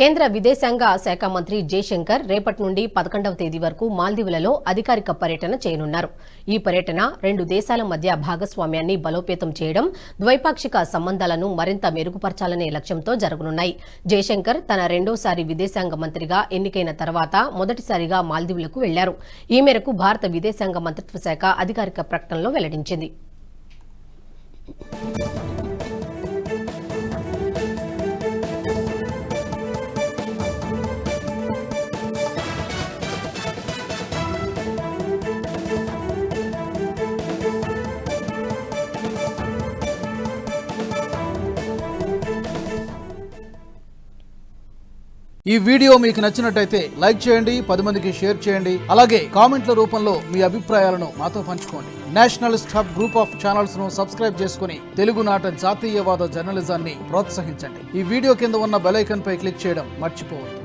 కేంద్ర విదేశాంగ శాఖ మంత్రి జయశంకర్ రేపటి నుండి 11వ తేదీ వరకు మాల్దీవులలో అధికారిక పర్యటన చేయనున్నారు. ఈ పర్యటన రెండు దేశాల మధ్య భాగస్వామ్యాన్ని బలోపేతం చేయడం, ద్వైపాక్షిక సంబంధాలను మరింత మెరుగుపరచాలనే లక్ష్యంతో జరగనున్నాయి. జయశంకర్ తన రెండోసారి విదేశాంగ మంత్రిగా ఎన్నికైన తర్వాత మొదటిసారిగా మాల్దీవులకు వెళ్లారు. ఈ మేరకు భారత విదేశాంగ మంత్రిత్వ శాఖ అధికారిక ప్రకటనలో వెల్లడించింది. ఈ వీడియో మీకు నచ్చినట్టయితే లైక్ చేయండి, 10 మందికి షేర్ చేయండి. అలాగే కామెంట్ల రూపంలో మీ అభిప్రాయాలను మాతో పంచుకోండి. Nationalist hub group of channels ను సబ్స్క్రైబ్ చేసుకుని తెలుగునాట జాతీయవాద జర్నలిజాన్ని ప్రోత్సహించండి. ఈ వీడియో కింద ఉన్న బెల్ ఐకాన్ పై క్లిక్ చేయడం మర్చిపోవద్దు.